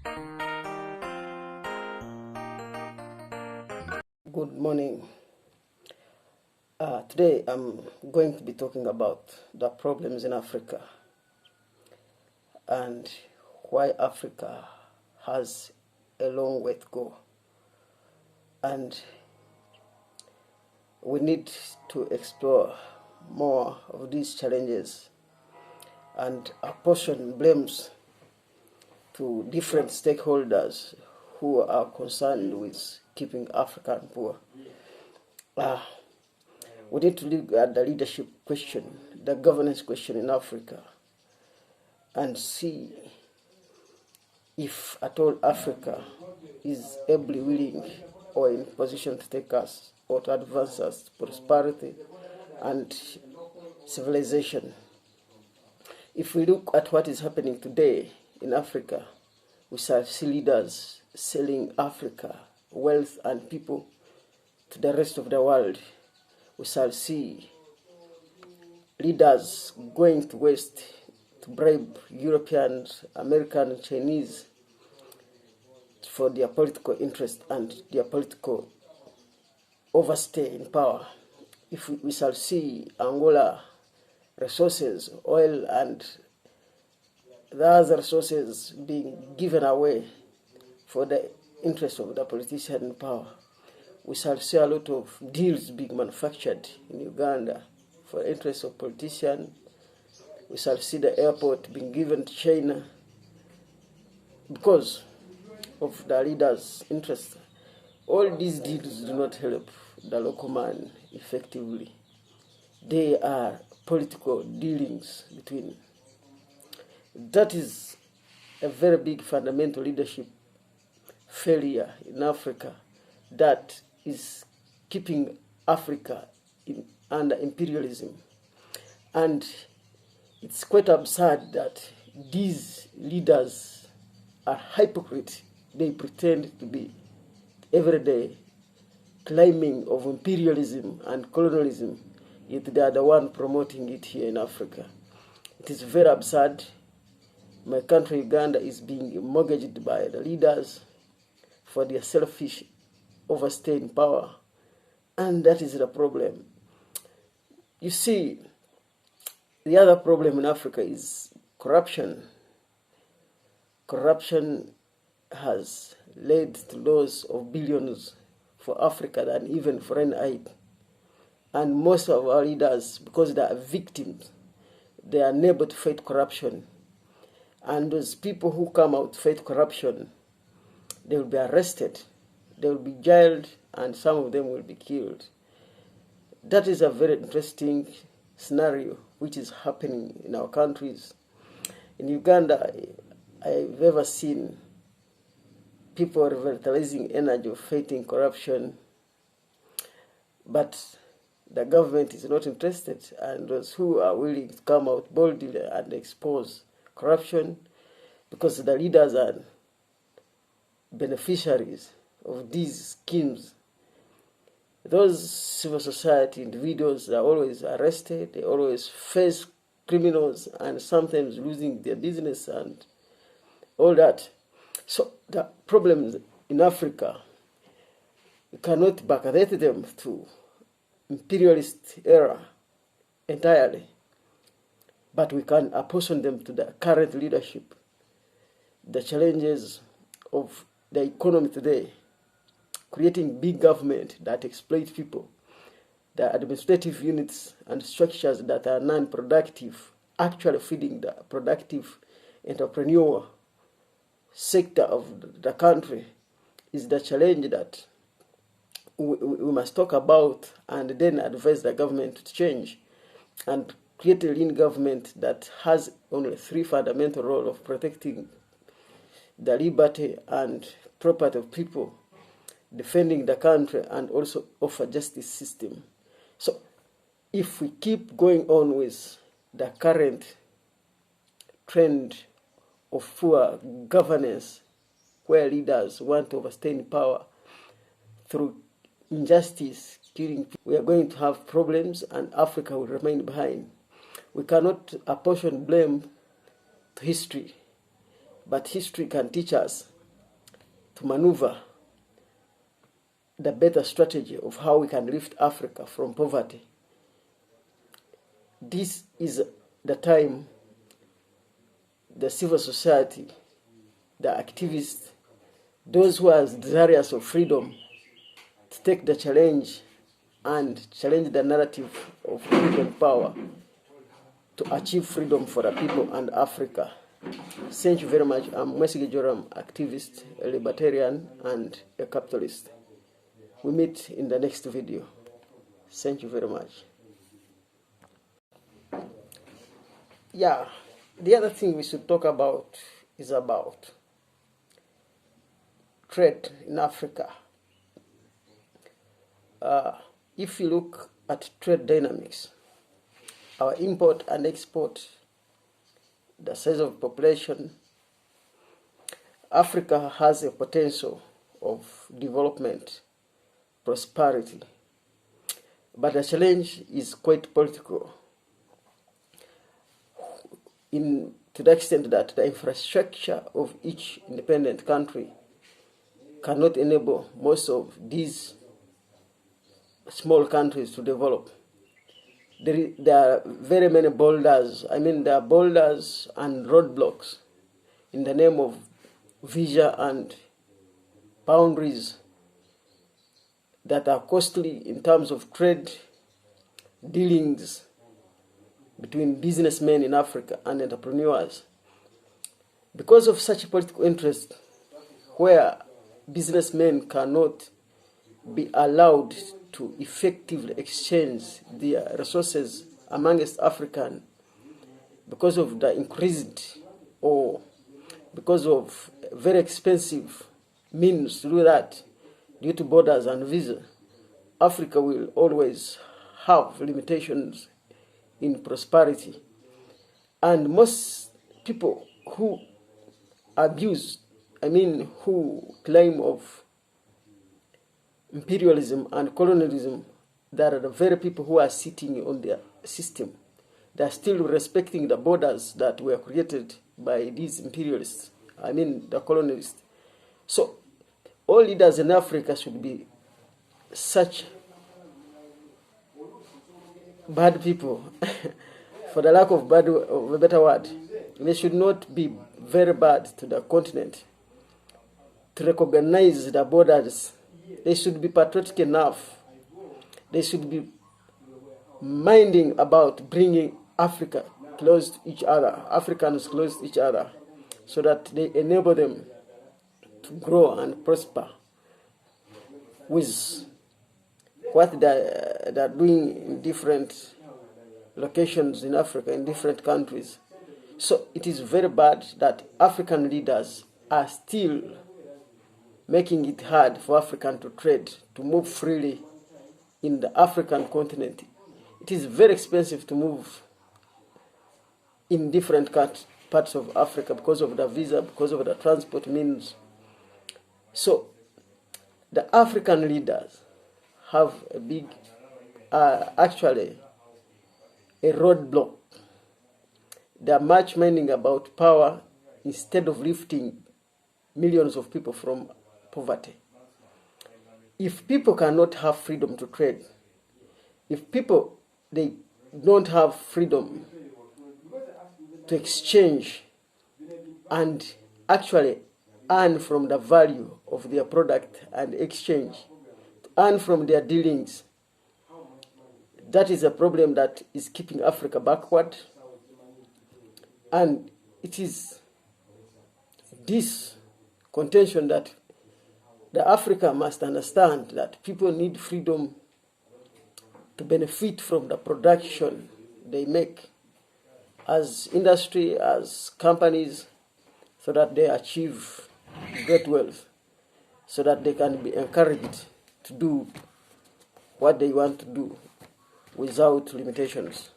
Good morning. Today I'm going to be talking about the problems in Africa and why Africa has a long way to go. And we need to explore more of these challenges and apportion blames to different stakeholders who are concerned with keeping African poor. We need to look at the leadership question, the governance question in Africa, and see if at all Africa is ably willing or in position to take us or to advance us to prosperity and civilization. If we look at what is happening today in Africa, we shall see leaders selling Africa, wealth and people to the rest of the world. We shall see leaders going to West to bribe Europeans, Americans, Chinese for their political interest and their political overstay in power. If we shall see Angola resources, oil and the other resources being given away for the interest of the politician in power. We shall see a lot of deals being manufactured in Uganda for the interest of politicians. We shall see the airport being given to China because of the leaders' interest. All these deals do not help the local man effectively. They are political dealings between. That is a very big fundamental leadership failure in Africa that is keeping Africa under imperialism. And it's quite absurd that these leaders are hypocrites. They pretend to be every day claiming of imperialism and colonialism, yet they are the one promoting it here in Africa. It is very absurd. My country, Uganda, is being mortgaged by the leaders for their selfish overstay in power, and that is the problem. You see, the other problem in Africa is corruption. Corruption has led to loss of billions for Africa than even foreign aid. And most of our leaders, because they are victims, they are unable to fight corruption. And those people who come out to fight corruption, they will be arrested, they will be jailed, and some of them will be killed. That is a very interesting scenario which is happening in our countries. In Uganda, I've ever seen people revitalizing energy of fighting corruption, but the government is not interested, and those who are willing to come out boldly and expose corruption, because the leaders are beneficiaries of these schemes. Those civil society individuals are always arrested, they always face criminals and sometimes losing their business and all that. So the problems in Africa, we cannot backdate them to imperialist era entirely, but we can apportion them to the current leadership. The challenges of the economy today, creating big government that exploits people, the administrative units and structures that are non-productive, actually feeding the productive entrepreneur sector of the country, is the challenge that we must talk about and then advise the government to change and create a lean government that has only three fundamental roles of protecting the liberty and property of people, defending the country, and also offer justice system. So if we keep going on with the current trend of poor governance, where leaders want to overstay in power through injustice, killing people, we are going to have problems and Africa will remain behind. We cannot apportion blame to history, but history can teach us to maneuver the better strategy of how we can lift Africa from poverty. This is the time the civil society, the activists, those who are desirous of freedom, to take the challenge and challenge the narrative of freedom power to achieve freedom for the people and Africa. Thank you very much. I'm Mwesige Joram, activist, a libertarian, and a capitalist. We meet in the next video. Thank you very much. Yeah, the other thing we should talk about is about trade in Africa. If you look at trade dynamics, our import and export, the size of population, Africa has a potential of development, prosperity, but the challenge is quite political, to the extent that the infrastructure of each independent country cannot enable most of these small countries to develop. There are very many boulders. There are boulders and roadblocks in the name of visa and boundaries that are costly in terms of trade dealings between businessmen in Africa and entrepreneurs. Because of such political interest, where businessmen cannot be allowed to effectively exchange their resources amongst African, because of the increased or because of very expensive means to do that due to borders and visa, Africa will always have limitations in prosperity. And most people who abuse, who claim of imperialism and colonialism, that are the very people who are sitting on their system. They are still respecting the borders that were created by these imperialists, the colonialists. So all leaders in Africa should be such bad people, for the lack of a better word. They should not be very bad to the continent to recognize the borders. They should be patriotic enough. They should be minding about bringing Africa close to each other, Africans close to each other, so that they enable them to grow and prosper with what they're doing in different locations in Africa, in different countries. So it is very bad that African leaders are still making it hard for African to trade, to move freely in the African continent. It is very expensive to move in different parts of Africa because of the visa, because of the transport means. So the African leaders have a big, actually, a roadblock. They are much minding about power instead of lifting millions of people from poverty. If people cannot have freedom to trade, if people, they don't have freedom to exchange and actually earn from the value of their product and exchange, to earn from their dealings, that is a problem that is keeping Africa backward. And it is this contention that the Africa must understand that people need freedom to benefit from the production they make as industry, as companies, so that they achieve great wealth, so that they can be encouraged to do what they want to do without limitations.